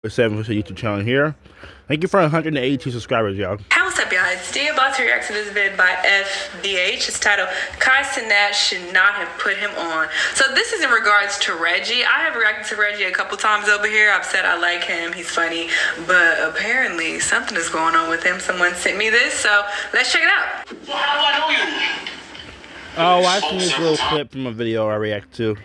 7 for the YouTube channel here. Thank you for 182 subscribers, y'all. Hey, what's up, y'all? It's D about to react to this vid by FBH. It's titled Kai Cenat should not have put him on. So this is in regards to Reggie. I have reacted to Reggie a couple times over here. I've said I like him, he's funny, but apparently something is going on with him. Someone sent me this, so let's check it out. Well, how do I know you? Oh, I seen this little clip from a video I react to.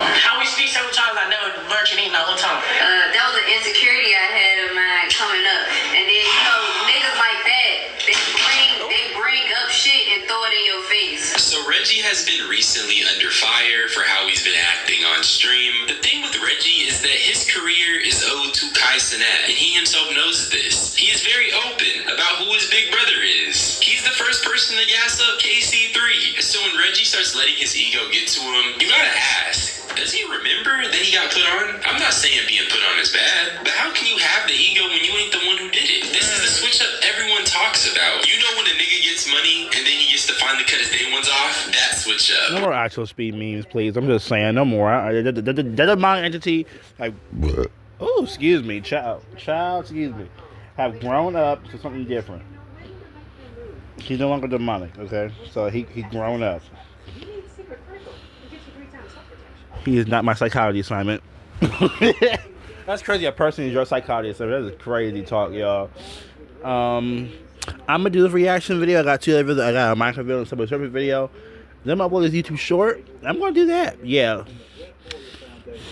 How we speak several times, I never learned your name the whole time. That was an insecurity I had of mine coming up. And then, you know, niggas like that, they bring up shit and throw it in your face. So Reggie has been recently under fire for how he's been acting on stream. The thing with Reggie is that his career is owed to Kai Cenat, and he himself knows this. He is very open about who his big brother is. He's the first person to gas up KC3. So when Reggie starts letting his ego get to him, you gotta ask, does he remember that he got put on? I'm not saying being put on is bad, but how can you have the ego when you ain't the one who did it? This is the switch up everyone talks about. You know when a nigga gets money and then he gets to finally cut his day ones off? That switch up. No more actual speed memes, please. I'm just saying, no more. The mind entity, like, oh, excuse me, child, excuse me, have grown up to something different. He's no longer demonic, okay? So he grown up. He is not my psychology assignment. That's crazy. A person is your psychology assignment. That is crazy talk, y'all. I'm gonna do this reaction video. I got two other videos. I got a Minecraft video and a Subway Surfers video. Then I'm gonna upload this YouTube short. I'm gonna do that. Yeah.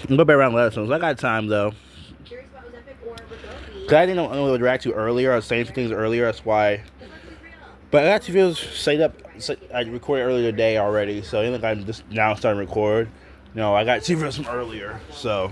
I'm gonna be around lessons. I got time though. Cause I didn't know what to react to earlier. I was saying a few things earlier. That's why. But I got two videos set up. I recorded earlier today already. So I think I'm just now starting to record. No, I got two videos from earlier. So.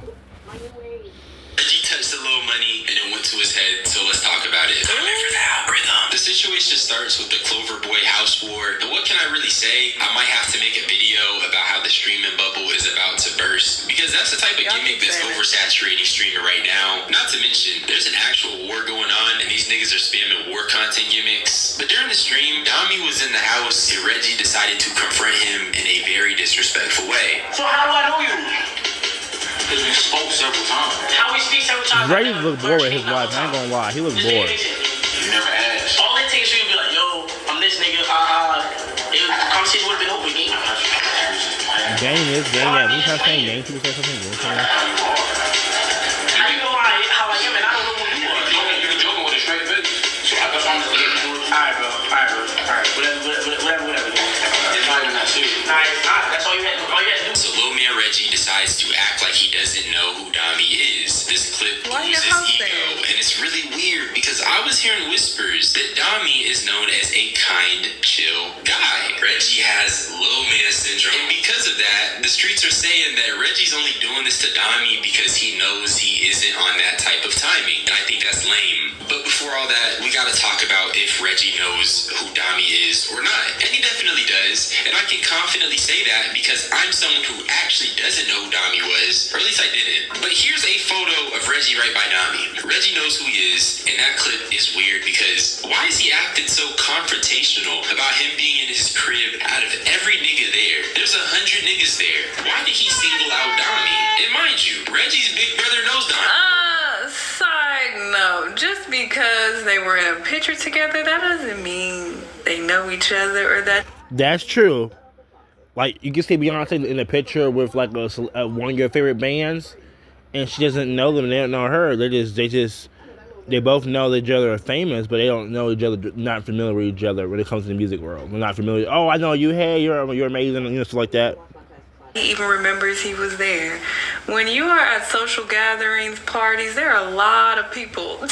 Reggie touched a little money and it went to his head, so let's talk about it. I'm here for the algorithm. The situation starts with the Clover Boy house war. And what can I really say? I might have to make a video about how the streaming bubble is about to burst, because that's the type of gimmick that's oversaturating streaming right now. Not to mention, there's an actual war going on and these niggas are spamming war content gimmicks. But during the stream, Dami was in the house and Reggie decided to confront him in a very disrespectful way. So how do I know you? Because we spoke several times. How we speak several times? Reggie looked bored with his life. I ain't gonna lie. He was bored. You never asked. All it takes for you to be like, yo, I'm this nigga. The conversation would have been open. Gang is gang. Yeah, we trying to say gang. People say something. How you know how I am and I don't know who you are? You were joking with a straight face. So I guess I'm just getting to it. Alright, bro. Whatever. It's not even that serious. Nah, it's not. That's all you had to do. So little man Reggie decides to act like he doesn't know who Dami is. This clip loses his ego, and it's really weird because I was hearing whispers that Dami is known as a kind, chill guy. Reggie has little man syndrome, and because of that, the streets are saying that Reggie's only doing this to Dami because he knows he isn't on that type of timing, and I think that's lame. But before all that, we gotta talk about if Reggie knows who Dami is or not, and he definitely does, and I can confidently say that because I'm someone who actually doesn't know who Dami was, or at least I didn't. But here's a photo of Reggie right by Dami. Reggie knows who he is, and that clip is weird because why is he acting so confrontational about him being in his crib out of every nigga there? There's 100 niggas there. Why did he single out Dami? And mind you, Reggie's big brother knows Dami. Side note, just because they were in a picture together, that doesn't mean they know each other or that. That's true. Like, you can see Beyonce in a picture with like one of your favorite bands, and she doesn't know them. They don't know her. They both know that each other are famous, but they don't know each other. Not familiar with each other when it comes to the music world. They're not familiar. Oh, I know you. Hey, you're amazing. You know, stuff like that. He even remembers he was there. When you are at social gatherings, parties, there are a lot of people.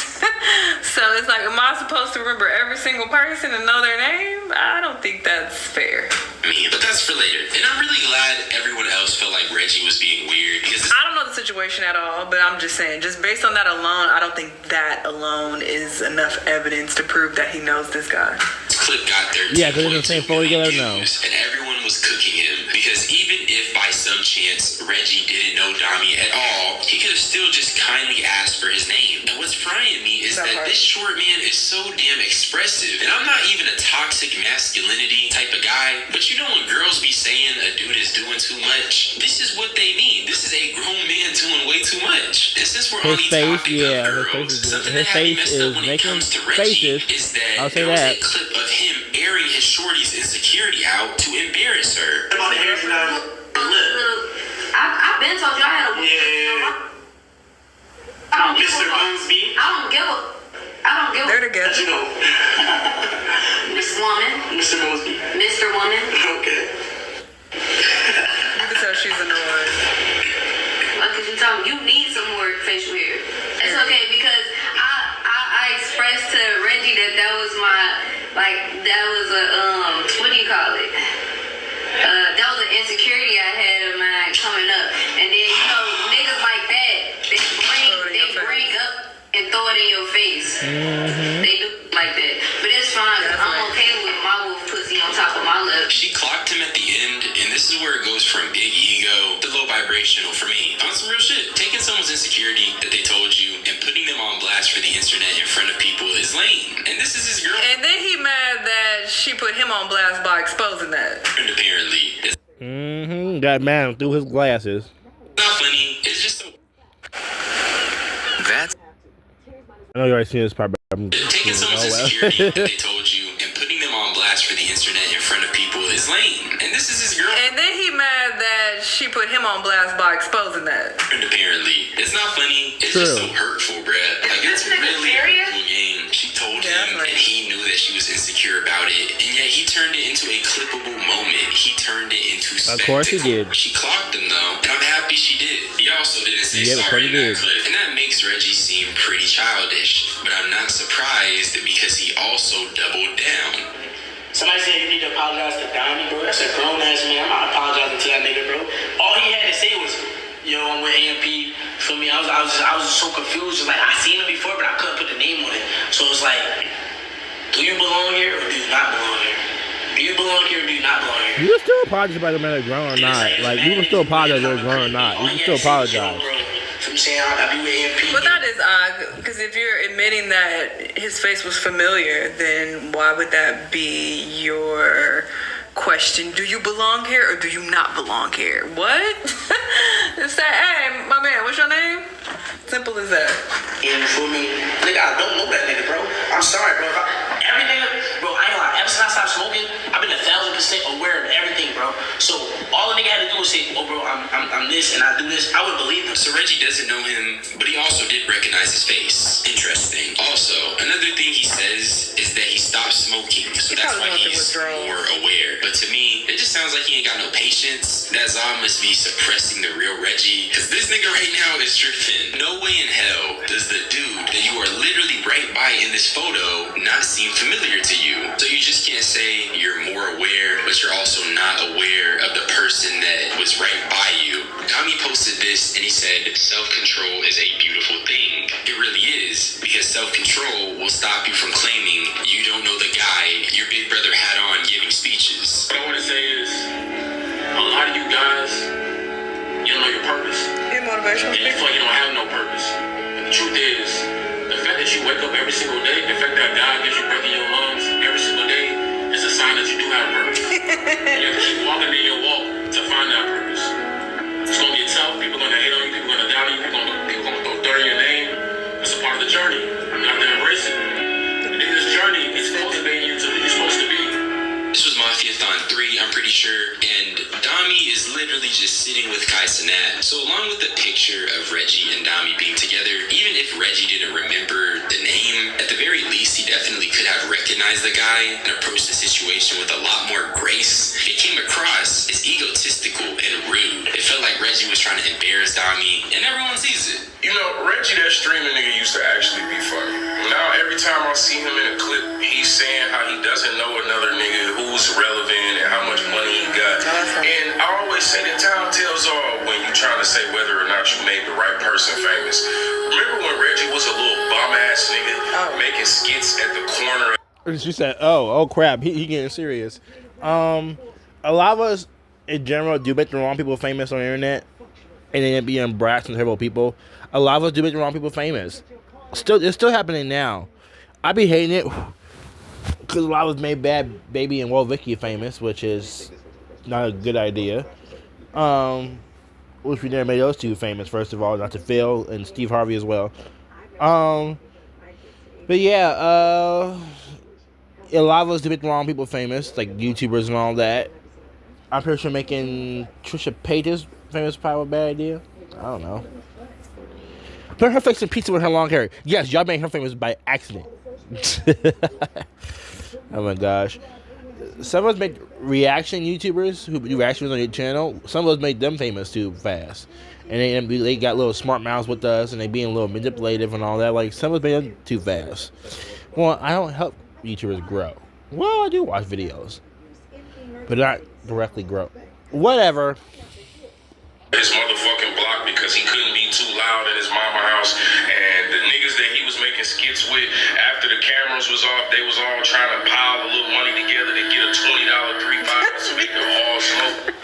So it's like, am I supposed to remember every single person and know their name? I don't think that's fair. But that's for later. And I'm really glad everyone else felt like Reggie was being weird because I don't know the situation at all, but I'm just saying, just based on that alone, I don't think that alone is enough evidence to prove that he knows this guy. this clip got there. Yeah, because it's the same photo together now. And everyone was cooking him because even if by some chance Reggie didn't know Dami at all, he could have still just kindly asked for his name. And what's frying me is that this short man is so damn expressive. And I'm not even a toxic masculinity type of guy, but you know when girls be saying a dude is doing too much, this is what they mean. This is a grown man doing way too much. And since we're on His the face, topic yeah, of his girls, face is something his that had me face messed up is when it making comes to Reggie faces. is that I'll say there was that. a clip of him airing his shorty's insecurity out to embarrass her. About the hair down the lip. I've been told you I had a Yeah. I don't give Mr. a fuck. Mosby. I don't give a They're together. You know. Miss Woman, Mr. Mosby. Mr. Woman. Okay. You can tell she's annoyed. Like you tell me, you need some more facial hair. It's okay because I expressed to Reggie that was my that was a what do you call it? That was an insecurity I had of mine coming up, and then niggas like that they bring up and throw it in your face. They do like that, but it's fine. I'm okay with my wolf pussy on top of my lip. She clocked him at the end, and this is where it goes from big ego to low vibrational for me. On some real shit. Taking someone's insecurity that they told you and putting them on blast for the internet in front of people is lame. And this is his girl. And then he mad that she put him on blast by exposing that. And apparently, it's That man through his glasses. not funny. It's just so. That's I know you already seen this part, but I'm taking someone's insecurity that they told you and putting them on blast for the internet in front of people is lame. And this is his girl. And then he mad that she put him on blast by exposing that. And apparently, it's not funny. It's True. just so hurtful, bruh. Like, it's really a hurtful game. She told him, and he knew that she was insecure about it, and yet he turned it into a clippable moment. He turned it into spectacle. Of course he did. She clocked him, though, and I'm happy she did. He also didn't say Yeah, of course sorry he in that did. clip, and that makes Reggie seem pretty childish. But I'm not surprised because he also doubled down. Somebody said you need to apologize to Donnie, bro. That's a grown ass man. I'm not apologizing to that nigga, bro. All he had to say was, "Yo, I'm with AMP." For me, I was so confused. Just like I seen him before, but I couldn't put the name on it. So it's like, do you belong here or do you not belong here? Do you belong here or do you not belong here? You can still apologize about the man that's grown or not. Like, you can still apologize if they're grown or not. You can still apologize. So I'm saying I be with AMP. But that is odd, because if you're admitting that his face was familiar, then why would that be your question? Do you belong here or do you not belong here? What? It's that, hey, my man, what's your name? Simple as that. And for me, nigga, I don't know that nigga, bro. I'm sorry, bro. Every nigga, bro, I ain't like, ever since I stopped smoking, I've been 1,000% aware of everything, bro. So all the nigga had to do was say, oh, bro, I'm this and I do this. I would believe him. So Reggie doesn't know him, but he also did recognize his face. Interesting. Also, another thing he says is that he stopped smoking, so that's why he's more aware. But to me, it just sounds like he ain't got no patience. That Zah must be suppressing the real Reggie, because this nigga right now is tripping. No way in hell does the dude that you are literally right by in this photo not seem familiar to you. So you just can't say you're more aware, but you're also not aware of the person that was right by you. Tommy posted this and he said, self-control is a beautiful thing. It really is, because self-control will stop you from claiming you don't know the guy your big brother had on giving speeches. What I want to say is, a lot of you guys, you don't know your purpose. Your motivational And you feel like you don't have no purpose. And the truth is, the fact that you wake up every single day, the fact that God gives you breath in your lungs every single day, is a sign that you do have purpose. And you have to keep walking in your walk to find that purpose. It's going to get tough. People are going to hate on you. People are going to doubt you. People are going to throw dirt in your name. It's a part of the journey. You have to embrace it. And in this journey, it's cultivating you to who you're supposed to be. This was Mafia-thon 3, I'm pretty sure, and Dami is literally just sitting with Kai Cenat. So along with the picture of Reggie and Dami being together, even if Reggie didn't remember the name, at the very least he definitely could have recognized the guy and approached the situation with a lot more grace. It came across as egotistical and rude. It felt like Reggie was trying to embarrass Dami, and everyone sees it. You know, Reggie, that streaming nigga, used to actually be funny. Now, every time I see him in a clip, he's saying how he doesn't know another nigga who's relevant and how much money he got. And I always say that time tells all when you trying to say whether or not you made the right person famous. Remember when Reggie was a little bum-ass nigga making skits at the corner? She said, oh crap, he getting serious. A lot of us, in general, do make the wrong people famous on the internet, and then being brash and terrible people. A lot of us do make the wrong people famous. It's still happening now. I be hating it because a lot of us made Bad Baby and Will Vicky famous, which is not a good idea. Which we never made those two famous, first of all, not to Phil and Steve Harvey as well. But yeah, a lot of us did wrong people famous, like YouTubers and all that. I'm pretty sure making Trisha Paytas famous probably a bad idea. I don't know. Put her face in pizza with her long hair. Yes, y'all made her famous by accident. Oh my gosh. Some of us make reaction YouTubers who do reactions on your channel. Some of us made them famous too fast. And they got little smart mouths with us, and they being a little manipulative and all that. Like, some of us made them too fast. Well, I don't help YouTubers grow. Well, I do watch videos, but not directly grow. Whatever. His motherfucking block because he couldn't be too loud in his mama house, and the niggas that he was making skits with after the cameras was off, they was all trying to pile a little money together to get a $20 3-5 so they could all smoke.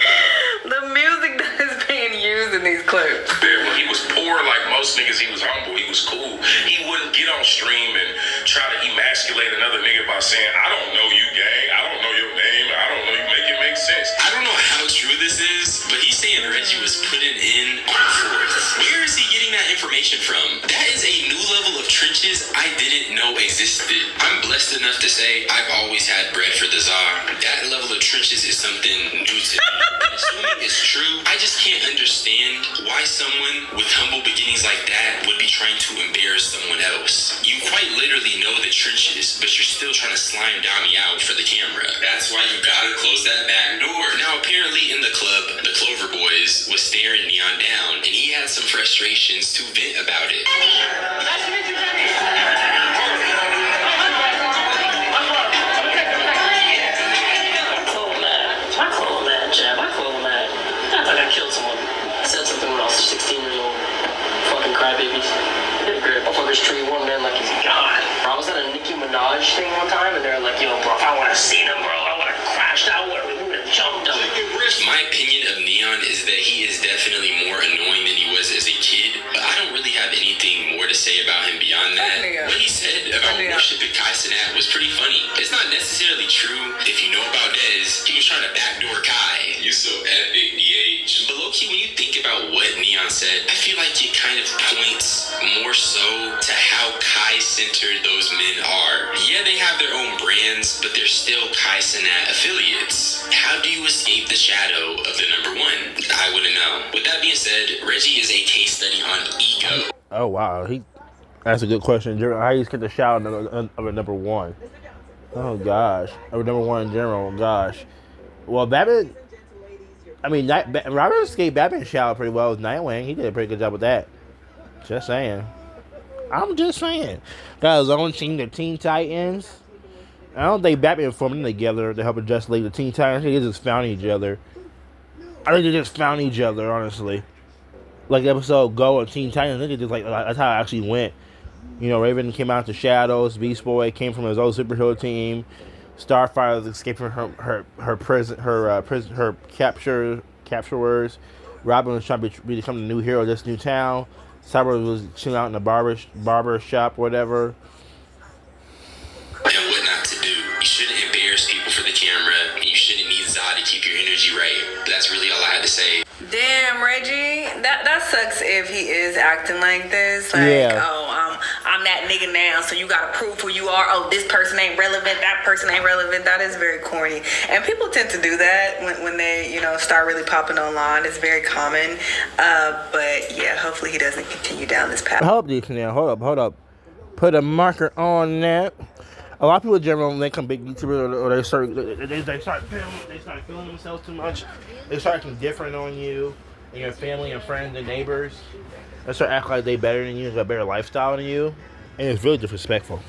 The music that is being used in these clips. When he was poor, like most niggas, he was humble, he was cool. He wouldn't get on stream and try to emasculate another nigga by saying, I don't know you, gang, I don't know your name, I don't know you, make it make sense. I don't know how true this is, but he's saying Reggie was putting in fourth. Where is he getting that information from? That is a new level of trenches I didn't know existed. I'm blessed enough to say I've always had bread for the czar. That level of trenches is something new to me. And assuming it's true, I just can't understand why someone with humble beginnings like that would be trying to embarrass someone else. You quite literally know the trenches, but you're still trying to slime Dami out for the camera. That's why you gotta close that back door. Now, apparently in the club, the Clover Boys was staring Neon down, and he had some frustrations to vent about it. Nice to meet you, Jenny. I killed someone. I said something when I was 16 years old. Fucking crybabies. Did great. Motherfuckers treat one man like he's God. Bro, I was at a Nicki Minaj thing one time, and they were like, yo, bro, if I would have seen him, bro, I would have crashed out. We would have jumped him. My opinion of Neon is that he is definitely more annoying than he was as a kid, but I don't really have anything more to say about him beyond that. What he said about worshiping Kai Cenat was pretty funny. It's not necessarily true. If you know about Dez, he was trying to backdoor Kai. You're so epic, DH. But low-key, when you think about what Neon said, I feel like it kind of points more so to how Kai-centered those men are. Yeah, they have their own brands, but they're still Kai Cenat affiliates. How do you escape the shadow of the number one? I wouldn't know. With that being said, Reggie is a case study on ego. Oh wow, that's a good question. How you get the shout of a number one? Oh gosh, of number one in general. Gosh, well Batman. I mean, Robert escaped Batman shout pretty well with Nightwing. He did a pretty good job with that. Just saying. I'm just saying. Got his own team, the Teen Titans. I don't think Batman formed them together to help adjust the Teen Titans. They just found each other. I think they just found each other, honestly. Like the episode Go and Teen Titans, I think they just that's how it actually went. You know, Raven came out to shadows. Beast Boy came from his old superhero team. Starfire escaped from her prison, her capturers. Robin was trying to become the new hero of this new town. Cyber was chilling out in the barber shop, whatever. And what not to do. You shouldn't embarrass people for the camera, and you shouldn't need Zod to keep your energy right. That's really all I had to say. Damn, Reggie, that sucks if he is acting like this. Like, yeah. Oh, I'm that nigga now, so you gotta prove who you are. Oh, this person ain't relevant, that person ain't relevant. That is very corny. And people tend to do that when they, start really popping online. It's very common. But yeah, hopefully he doesn't continue down this path. Hold up. Put a marker on that. A lot of people in general, when they become big YouTubers or they start feeling themselves too much, they start acting different on you and your family and friends and neighbors. They start acting like they better than you, got a better lifestyle than you, and it's really disrespectful.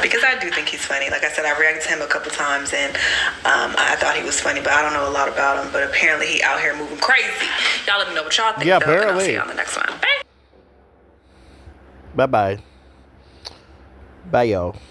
Because I do think he's funny. Like I said, I reacted to him a couple times, and I thought he was funny, but I don't know a lot about him. But apparently he out here moving crazy. Y'all let me know what y'all think. Yeah, though, and I'll apparently. see you on the next one. Bye. Bye-bye. Bye, y'all.